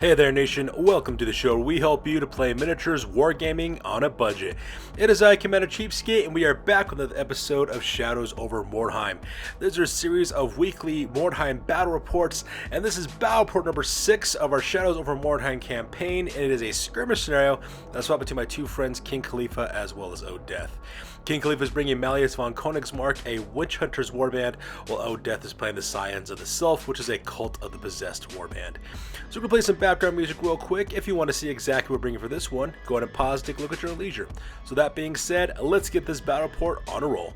Hey there nation, welcome to the show where we help you to play miniatures wargaming on a budget. It is I, Commander CheapSkate, and we are back with another episode of Shadows Over Mordheim. This is a series of weekly Mordheim battle reports, and this is battle report number 6 of our Shadows Over Mordheim campaign, and it is a skirmish scenario that's swapped between my two friends King Khalifa as well as Odeth. King Khalifa is bringing Malleus von Konigsmarck, a witch hunter's warband, while Odeth is playing the Scions of the Sylph, which is a cult of the possessed warband. So we're going to play some background music real quick. If you want to see exactly what we're bringing for this one, go ahead and pause, take a look at your leisure. So that being said, let's get this battle report on a roll.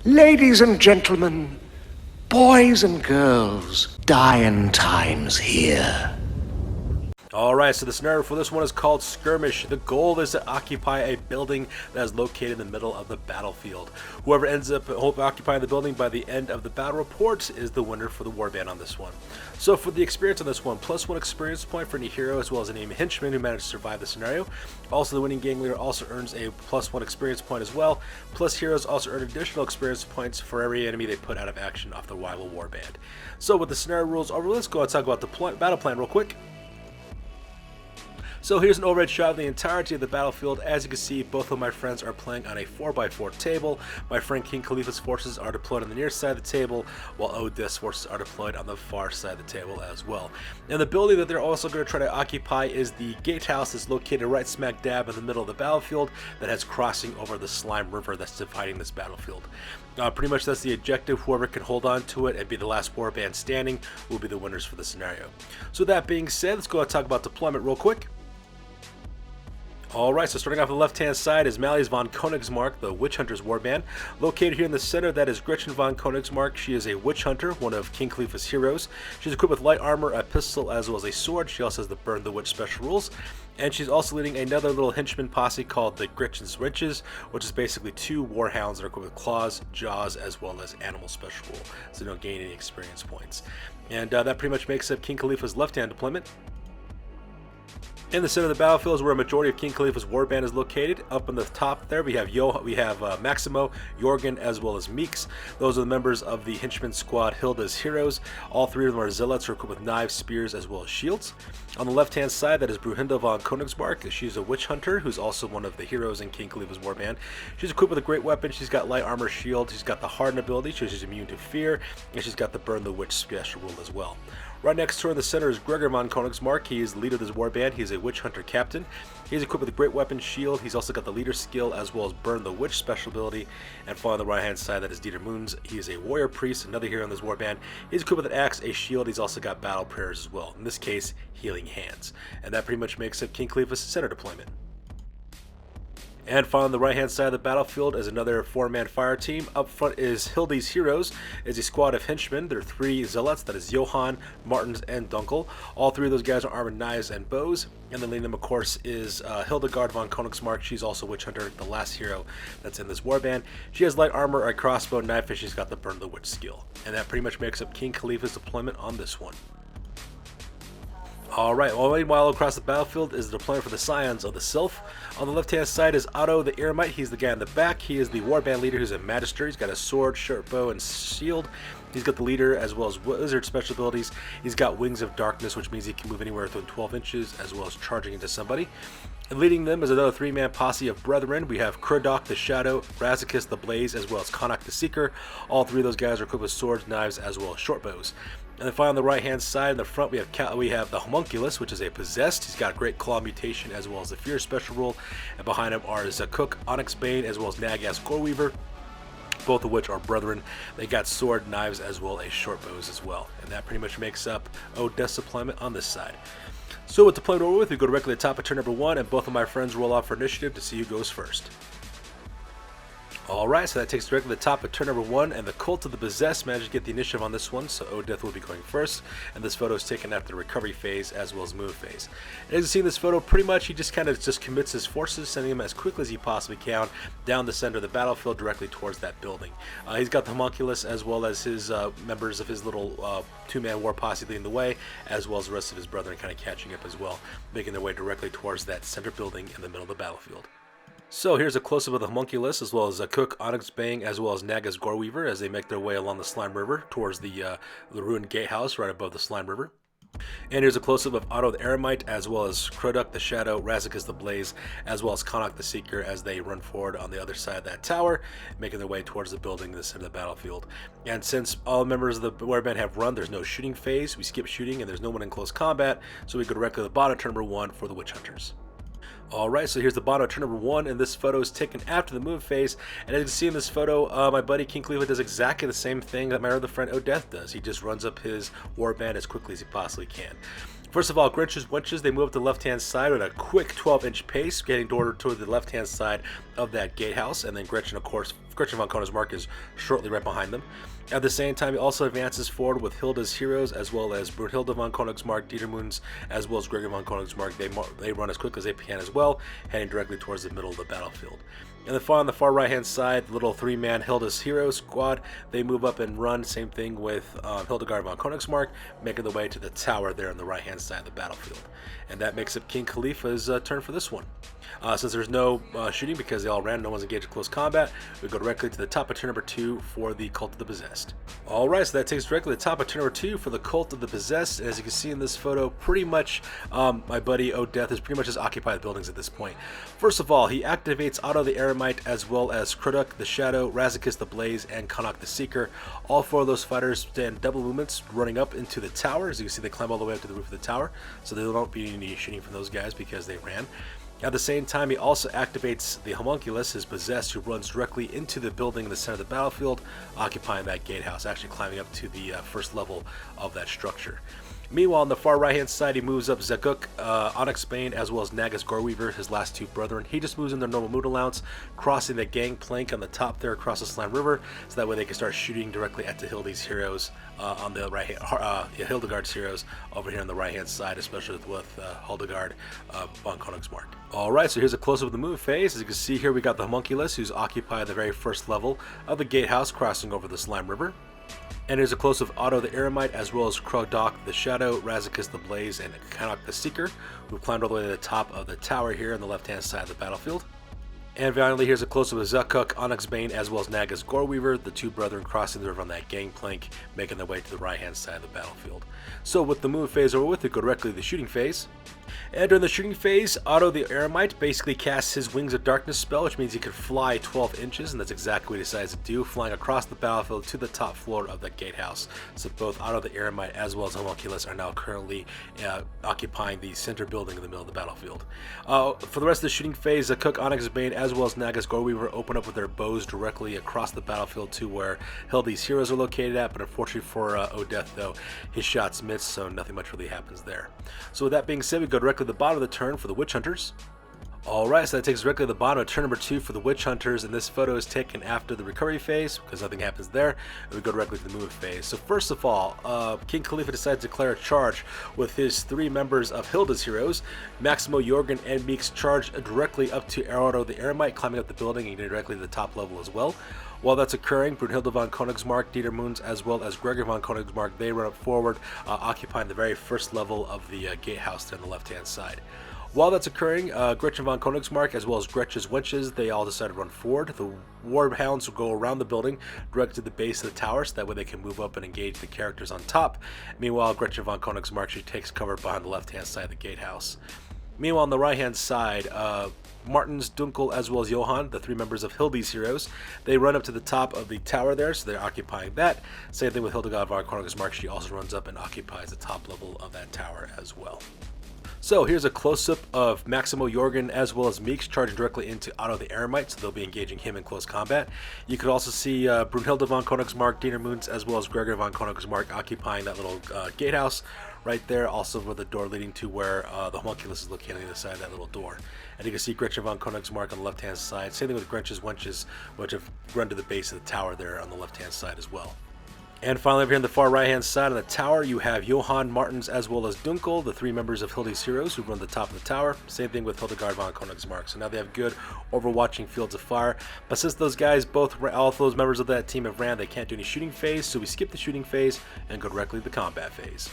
Ladies and gentlemen, boys and girls, dying times here. Alright, so the scenario for this one is called Skirmish. The goal is to occupy a building that is located in the middle of the battlefield. Whoever ends up occupying the building by the end of the battle report is the winner for the warband on this one. So for the experience on this one, +1 experience point for any hero as well as any henchman who managed to survive the scenario. Also, the winning gang leader also earns a +1 experience point as well. Plus, heroes also earn additional experience points for every enemy they put out of action off the rival warband. So with the scenario rules over, let's go and talk about the battle plan real quick. So here's an overhead shot of the entirety of the battlefield. As you can see, both of my friends are playing on a 4x4 table. My friend King Khalifa's forces are deployed on the near side of the table, while Odeth's forces are deployed on the far side of the table as well. And the building that they're also going to try to occupy is the gatehouse that's located right smack dab in the middle of the battlefield that has crossing over the Slime River that's dividing this battlefield. Pretty much that's the objective. Whoever can hold on to it and be the last warband standing will be the winners for the scenario. So that being said, let's go and talk about deployment real quick. Alright, so starting off on the left-hand side is Malleus von Konigsmarck, the Witch Hunter's warband. Located here in the center, that is Gretchen von Konigsmarck. She is a witch hunter, one of King Khalifa's heroes. She's equipped with light armor, a pistol, as well as a sword. She also has the Burn the Witch special rules. And she's also leading another little henchman posse called the Gretchen's Witches, which is basically 2 warhounds that are equipped with claws, jaws, as well as animal special rule, so they don't gain any experience points. And that pretty much makes up King Khalifa's left-hand deployment. In the center of the battlefield is where a majority of King Khalifa's warband is located. Up on the top there, we have Maximo, Jorgen, as well as Meeks. Those are the members of the henchman squad Hilda's heroes. All 3 of them are zealots who are equipped with knives, spears, as well as shields. On the left-hand side, that is Brunhilde von Konigsmarck. She's a witch hunter who's also one of the heroes in King Khalifa's warband. She's equipped with a great weapon. She's got light armor, shield. She's got the harden ability, so she's immune to fear, and she's got the Burn the Witch special rule as well. Right next to her in the center is Gregor von Konigsmarck. He is the leader of this warband. He is a witch hunter captain. He's equipped with a great weapon, shield. He's also got the leader skill as well as Burn the Witch special ability. And following the right hand side, that is Dieter Moons. He is a warrior priest, another hero in this warband. He's equipped with an axe, a shield. He's also got battle prayers as well. In this case, healing hands. And that pretty much makes up King Khalifa's center deployment. And finally, on the right-hand side of the battlefield is another 4-man fire team. Up front is Hilde's Heroes, is a squad of henchmen. There are 3 zealots, that is Johann, Martins, and Dunkel. All 3 of those guys are armed with knives and bows. And then leading them, of course, is Hildegard von Konigsmarck. She's also a witch hunter, the last hero that's in this warband. She has light armor, a crossbow, knife, and she's got the Burn the Witch skill. And that pretty much makes up King Khalifa's deployment on this one. Alright, well, meanwhile across the battlefield is the deployment for the Scions of the Sylph. On the left-hand side is Otto the Eremite. He's the guy in the back. He is the warband leader who's a magister. He's got a sword, short bow, and shield. He's got the leader as well as wizard special abilities. He's got Wings of Darkness, which means he can move anywhere within 12 inches, as well as charging into somebody. And leading them is another 3-man posse of brethren. We have Kurdok the Shadow, Razakis the Blaze, as well as Konnak the Seeker. All 3 of those guys are equipped with swords, knives, as well as short bows. And then finally on the right hand side in the front we have the Homunculus, which is a possessed. He's got great claw mutation as well as the fear special rule. And behind him are Zakuk, Onyx Bane, as well as Nagas Goreweaver, both of which are brethren. They got sword, knives, as well as short bows as well. And that pretty much makes up Odeth's deployment on this side. So with the plan over with, we go directly to the top of turn number 1, and both of my friends roll off for initiative to see who goes first. Alright, so that takes directly to the top of turn number 1, and the Cult of the Possessed managed to get the initiative on this one, so Odeth will be going first, and this photo is taken after the recovery phase as well as move phase. And as you see in this photo, pretty much he just kind of commits his forces, sending them as quickly as he possibly can down the center of the battlefield directly towards that building. He's got the homunculus as well as his members of his little two-man war posse leading the way, as well as the rest of his brethren kind of catching up as well, making their way directly towards that center building in the middle of the battlefield. So here's a close-up of the homunculus, as well as Cook, Onyxbane, as well as Nagas Goreweaver as they make their way along the Slime River towards the ruined gatehouse right above the Slime River. And here's a close-up of Otto the Eremite, as well as Kroduk the Shadow, Razakis the Blaze, as well as Konok the Seeker as they run forward on the other side of that tower, making their way towards the building in the center of the battlefield. And since all members of the Warband have run, there's no shooting phase. We skip shooting, and there's no one in close combat, so we go directly to the bottom of turn number 1 for the Witch Hunters. Alright, so here's the bottom of turn number 1, and this photo is taken after the move phase. And as you can see in this photo, my buddy King Khalifa does exactly the same thing that my other friend Odeth does. He just runs up his warband as quickly as he possibly can. First of all, Grinch's Wenches, they move up to the left-hand side at a quick 12-inch pace, getting toward the left-hand side of that gatehouse, and then Gretchen, of course, Gretchen von Konigsmarck is shortly right behind them. At the same time, he also advances forward with Hilda's heroes, as well as Brunhilde von Konigsmarck, Dietermunds, as well as Gregor von Konigsmarck. They run as quick as they can as well, heading directly towards the middle of the battlefield. And then on the far right-hand side, the little three-man Hilda's hero squad, they move up and run. Same thing with Hildegard von Konigsmarck, making their way to the tower there on the right-hand side of the battlefield. And that makes up King Khalifa's turn for this one. Since there's no shooting because they all ran, no one's engaged in close combat, we go directly to the top of turn number 2 for the Cult of the Possessed. Alright, so that takes directly to the top of turn number 2 for the Cult of the Possessed. And as you can see in this photo, pretty much my buddy Odeth is pretty much just occupied the buildings at this point. First of all, he activates Otto the Eremite, as well as Kroduk the Shadow, Razakis the Blaze, and Konok the Seeker. All 4 of those fighters stand double movements running up into the tower. As you can see, they climb all the way up to the roof of the tower, so there won't be any shooting from those guys because they ran. At the same time, he also activates the homunculus, his possessed, who runs directly into the building in the center of the battlefield, occupying that gatehouse, actually climbing up to the first level of that structure. Meanwhile, on the far right-hand side, he moves up Zakuk, Onyxbane, as well as Nagas Goreweaver, his last 2 brethren. He just moves in their normal mood allowance, crossing the gangplank on the top there across the Slime River, so that way they can start shooting directly at the Hildy's heroes on the right-hand, Hildegard's heroes over here on the right-hand side, especially with Hildegard von Konigsmarck. Alright, so here's a close-up of the move phase. As you can see here, we got the homunculus, who's occupied the very first level of the gatehouse, crossing over the Slime River. And here's a close of Otto the Eremite, as well as Kroduk the Shadow, Razakis the Blaze, and Konok the Seeker, who've climbed all the way to the top of the tower here on the left-hand side of the battlefield. And finally, here's a close-up of Zakuk, Onyxbane, as well as Nagas Goreweaver, the 2 brethren crossing the river on that gangplank, making their way to the right-hand side of the battlefield. So with the move phase over with, we go directly to the shooting phase. And during the shooting phase, Otto the Eremite basically casts his Wings of Darkness spell, which means he can fly 12 inches, and that's exactly what he decides to do, flying across the battlefield to the top floor of the gatehouse. So both Otto the Eremite as well as Homunculus are now currently occupying the center building in the middle of the battlefield. For the rest of the shooting phase, Cook, Onyxbane, as well as Nagas Goreweaver open up with their bows directly across the battlefield to where Hildy's heroes are located at, but unfortunately for Odeth, though, his shots miss, so nothing much really happens there. So with that being said, we go directly to the bottom of the turn for the Witch Hunters. Alright, so that takes us directly to the bottom of turn number 2 for the Witch Hunters, and this photo is taken after the recovery phase because nothing happens there, and we go directly to the move phase. So first of all, King Khalifa decides to declare a charge with his 3 members of Hilda's heroes. Maximo, Jorgen, and Meeks charge directly up to Otto the Eremite, climbing up the building and getting directly to the top level as well. While that's occurring, Brunhilde von Konigsmarck, Dietermunds, as well as Gregor von Konigsmarck, they run up forward, occupying the very first level of the gatehouse there on the left-hand side. While that's occurring, Gretchen von Konigsmarck, as well as Gretchen's Wenches, they all decide to run forward. The Warhounds will go around the building, direct to the base of the tower, so that way they can move up and engage the characters on top. Meanwhile, Gretchen von Konigsmarck, she takes cover behind the left-hand side of the gatehouse. Meanwhile, on the right-hand side, Martins, Dunkel, as well as Johann, the 3 members of Hildy's heroes, they run up to the top of the tower there, so they're occupying that. Same thing with Hildegard von Konigsmarck, she also runs up and occupies the top level of that tower as well. So here's a close-up of Maximo Jorgen as well as Meeks charging directly into Otto the Eremite, so they'll be engaging him in close combat. You could also see Brunhilde von Konigsmarck, Diener Moons, as well as Gregor von Konigsmarck occupying that little gatehouse right there, also with the door leading to where the homunculus is located on the other side of that little door. And you can see Gretchen von Konigsmarck on the left-hand side. Same thing with Grench's Wenches, which have run to the base of the tower there on the left-hand side as well. And finally, over here on the far right-hand side of the tower, you have Johann Martens as well as Dunkel, the three members of Hilde's heroes who run the top of the tower. Same thing with Hildegard von Konigsmarck. So now they have good overwatching fields of fire. But since those guys, all of those members of that team have ran, they can't do any shooting phase. So we skip the shooting phase and go directly to the combat phase.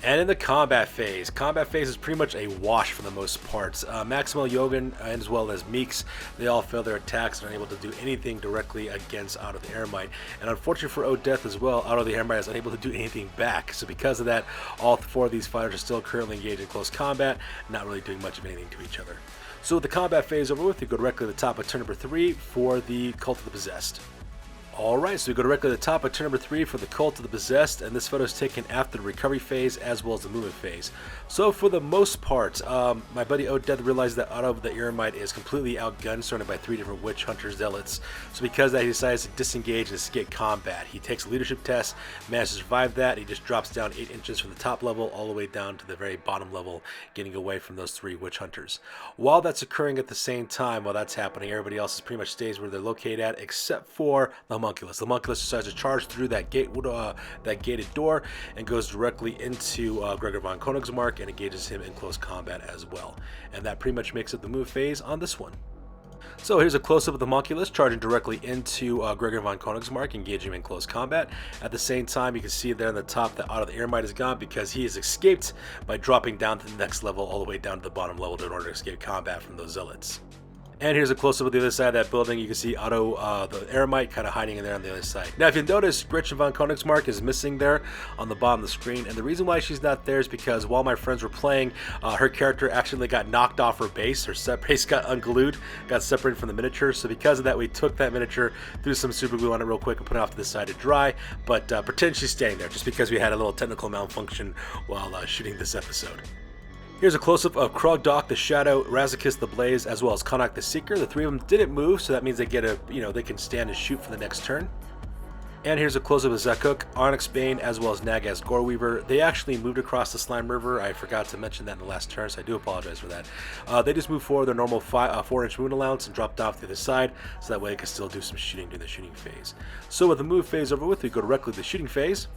And in the combat phase is pretty much a wash for the most part. Maximo Jorgen as well as Meeks, they all fail their attacks and are unable to do anything directly against Otto the Eremite. And unfortunately for Odeth as well, Otto the Eremite is unable to do anything back. So because of that, all four of these fighters are still currently engaged in close combat, not really doing much of anything to each other. So with the combat phase over with, we go directly to the top of turn number 3 for the Cult of the Possessed. Alright, so we go directly to the top of turn number 3 for the Cult of the Possessed, and this photo is taken after the recovery phase as well as the movement phase. So for the most part, my buddy Odeth realized that Otto the Eremite is completely outgunned, surrounded by 3 different witch hunter zealots. So because of that, he decides to disengage and escape combat. He takes a leadership test, manages to survive that. He just drops down 8 inches from the top level all the way down to the very bottom level, getting away from those 3 witch hunters. While that's occurring at the same time, while that's happening, everybody else pretty much stays where they're located at, except for the homunculus. The homunculus decides to charge through that gated door and goes directly into Gregor von Konigsmarck and engages him in close combat as well. And that pretty much makes it the move phase on this one. So here's a close-up of the homunculus charging directly into Gregor von Konigsmarck, engaging him in close combat. At the same time, you can see there on the top that Otto the Eremite is gone because he has escaped by dropping down to the next level, all the way down to the bottom level in order to escape combat from those zealots. And here's a close-up of the other side of that building. You can see Otto the Eremite kind of hiding in there on the other side. Now, if you notice, Gretchen von Konigsmarck is missing there on the bottom of the screen. And the reason why she's not there is because while my friends were playing, her character actually got knocked off her base. Her base got unglued, got separated from the miniature. So because of that, we took that miniature, threw some super glue on it real quick, and put it off to the side to dry. But pretend she's staying there just because we had a little technical malfunction while shooting this episode. Here's a close-up of Krogdok the Shadow, Razakis the Blaze, as well as Connacht the Seeker. The 3 of them didn't move, so that means they get they can stand and shoot for the next turn. And here's a close-up of Zakuk, Onyx Bane, as well as Nagaz Goreweaver. They actually moved across the Slime River. I forgot to mention that in the last turn, so I do apologize for that. They just moved forward their normal 4-inch moon allowance and dropped off the other side, so that way they can still do some shooting during the shooting phase. So with the move phase over with, we go directly to the shooting phase.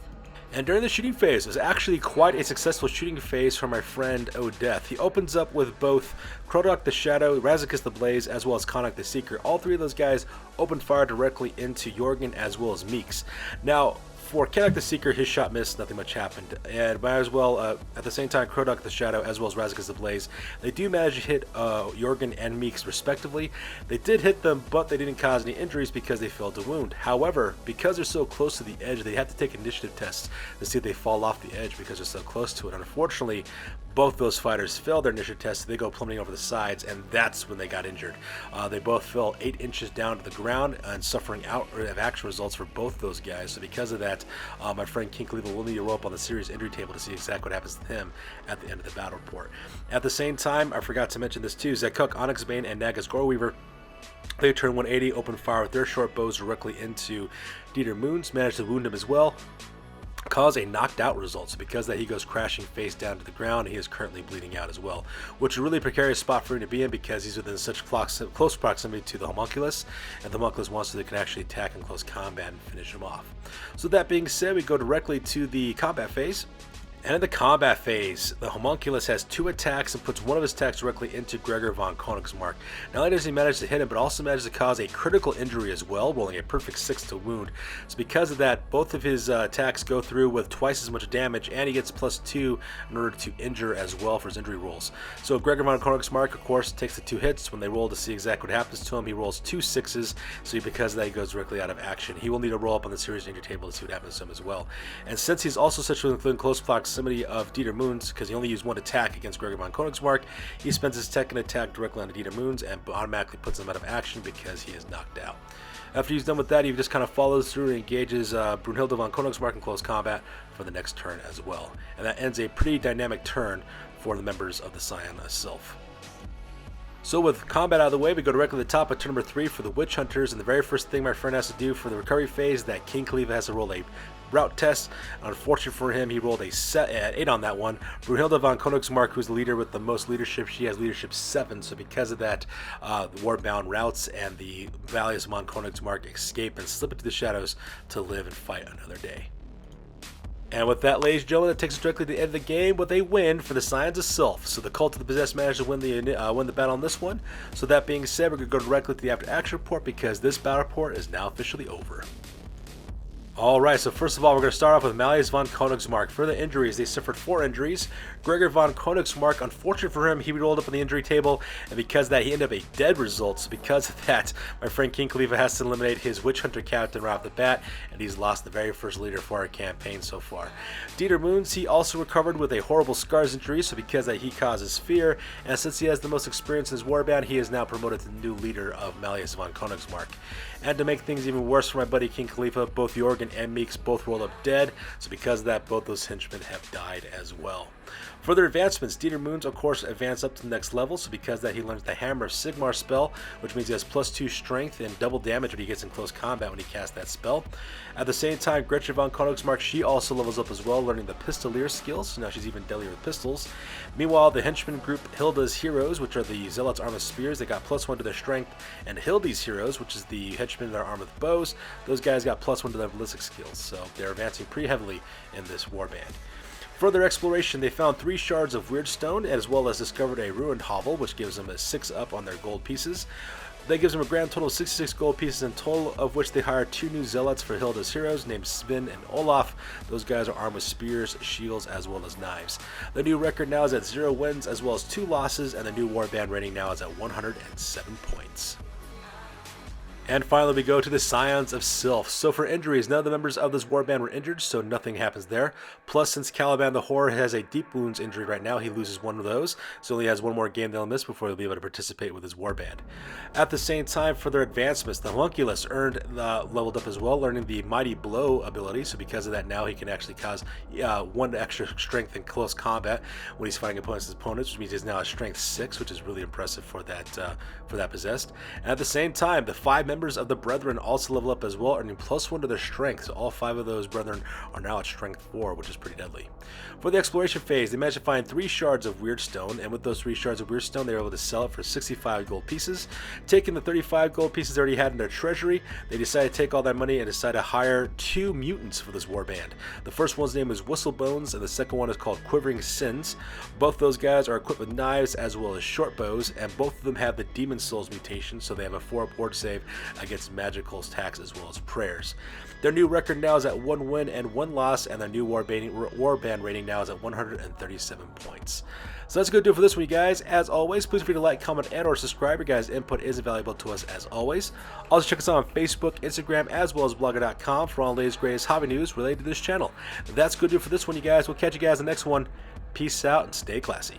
And during the shooting phase, it was actually quite a successful shooting phase for my friend Odeth. He opens up with both Krogdok the Shadow, Razakis the Blaze, as well as Connacht the Seeker. All 3 of those guys opened fire directly into Jorgen as well as Meeks. Now, for Connacht the Seeker, his shot missed, nothing much happened. And might as well, at the same time, Krogdok the Shadow as well as Razakis the Blaze, they do manage to hit Jorgen and Meeks respectively. They did hit them, but they didn't cause any injuries because they failed to wound. However, because they're so close to the edge, they have to take initiative tests to see if they fall off the edge because they're so close to it. And unfortunately, both those fighters failed their initiative tests, so they go plummeting over the sides, and that's when they got injured. They both fell 8 inches down to the ground and suffering out of action results for both those guys. So because of that, my friend King Khalifa will need to roll up on the serious injury table to see exactly what happens to him at the end of the battle report. At the same time, I forgot to mention this too, Zakuk, Onyx Bane, and Nagaz Goreweaver, they turn 180, open fire with their short bows directly into Dieter Moons, managed to wound him as well, cause a knocked out result. So because of that, he goes crashing face down to the ground. He is currently bleeding out as well, which is a really precarious spot for him to be in because he's within such close proximity to the homunculus, and the homunculus wants to can actually attack in close combat and finish him off. So that being said, we go directly to the combat phase. And in the combat phase, the homunculus has 2 attacks and puts one of his attacks directly into Gregor von Konigsmarck. Not only does he manage to hit him, but also manages to cause a critical injury as well, rolling a perfect 6 to wound. So because of that, both of his attacks go through with twice as much damage, and he gets +2 in order to injure as well for his injury rolls. So Gregor von Konigsmarck, of course, takes the 2 hits. When they roll to see exactly what happens to him, he rolls 2 6s, so because of that, he goes directly out of action. He will need to roll up on the serious injury table to see what happens to him as well. And since he's also such within close proximity of Dieter Moons, because he only used 1 attack against Gregor von Konigsmarck, he spends his second attack directly on Dieter Moons and automatically puts him out of action because he is knocked out. After he's done with that, he just kind of follows through and engages Brunhilde von Konigsmarck in close combat for the next turn as well. And that ends a pretty dynamic turn for the members of the Scion Sylph. So with combat out of the way, we go directly to the top of turn number 3 for the Witch Hunters, and the very first thing my friend has to do for the recovery phase is that King Khalifa has to roll a route test. Unfortunately for him, he rolled a 8 on that one. Brunhilde von Konigsmarck, who's the leader with the most leadership, she has leadership 7, so because of that, the Warbound routes and the Malleus von Konigsmarck escape and slip into the shadows to live and fight another day. And with that, ladies and gentlemen, that takes us directly to the end of the game with a win for the Scions of Sylph. So the Cult of the Possessed managed to win the battle on this one. So that being said, we're going to go directly to the after action report because this battle report is now officially over. Alright, so first of all, we're going to start off with Malleus von Konigsmarck. For the injuries, they suffered 4 injuries. Gregor von Konigsmarck, unfortunate for him, he rolled up on the injury table, and because of that, he ended up a dead result. So because of that, my friend King Khalifa has to eliminate his Witch Hunter captain right off the bat, and he's lost the very first leader for our campaign so far. Dieter Moons, he also recovered with a horrible scars injury, so because of that, he causes fear, and since he has the most experience in his warband, he is now promoted to the new leader of Malleus von Konigsmarck. And to make things even worse for my buddy King Khalifa, both Jorgen and Meeks both rolled up dead, so because of that, both those henchmen have died as well. Further advancements, Dieter Moons, of course, advanced up to the next level, so because of that, he learns the Hammer of Sigmar spell, which means he has +2 strength and double damage when he gets in close combat when he casts that spell. At the same time, Gretchen von Konigsmarck, she also levels up as well, learning the Pistolier skills, so now she's even deadlier with pistols. Meanwhile, the henchman group Hilda's Heroes, which are the Zealots armed with spears, they got +1 to their strength, and Hildy's Heroes, which is the henchmen that are armed with bows, those guys got +1 to their ballistic skills, so they're advancing pretty heavily in this warband. Further exploration, they found 3 shards of weird stone, as well as discovered a ruined hovel, which gives them a 6 up on their gold pieces. That gives them a grand total of 66 gold pieces in total, of which they hired 2 new zealots for Hilda's Heroes, named Sven and Olaf. Those guys are armed with spears, shields, as well as knives. The new record now is at 0 wins, as well as 2 losses, and the new warband rating now is at 107 points. And finally, we go to the Scions of Sylph. So for injuries, none of the members of this warband were injured, so nothing happens there. Plus, since Caliban the Horror has a deep wounds injury right now, he loses 1 of those, so only has 1 more game they'll miss before he'll be able to participate with his warband. At the same time, for their advancements, the Homunculus leveled up as well, learning the Mighty Blow ability, so because of that, now he can actually cause 1 extra strength in close combat when he's fighting opponents, which means he's now a strength 6, which is really impressive for that possessed. And at the same time, the 5 members of the Brethren also level up as well, earning +1 to their strength, so all 5 of those Brethren are now at strength 4, which is pretty deadly. For the exploration phase, they managed to find 3 shards of weird stone, and with those 3 shards of weird stone, they were able to sell it for 65 gold pieces. Taking the 35 gold pieces they already had in their treasury, they decided to take all that money and decide to hire 2 mutants for this warband. The first one's name is Whistlebones, and the second one is called Quivering Sins. Both those guys are equipped with knives as well as short bows, and both of them have the Demon Souls mutation, so they have a 4 ward save against magical attacks as well as prayers. Their new record now is at 1 win and 1 loss, and their new warband rating now is at 137 points. So that's going to do it for this one, you guys. As always, please feel free to like, comment, and or subscribe. Your guys' input is invaluable to us as always. Also check us out on Facebook, Instagram, as well as blogger.com for all the latest greatest hobby news related to this channel. That's going to do it for this one, you guys. We'll catch you guys in the next one. Peace out and stay classy.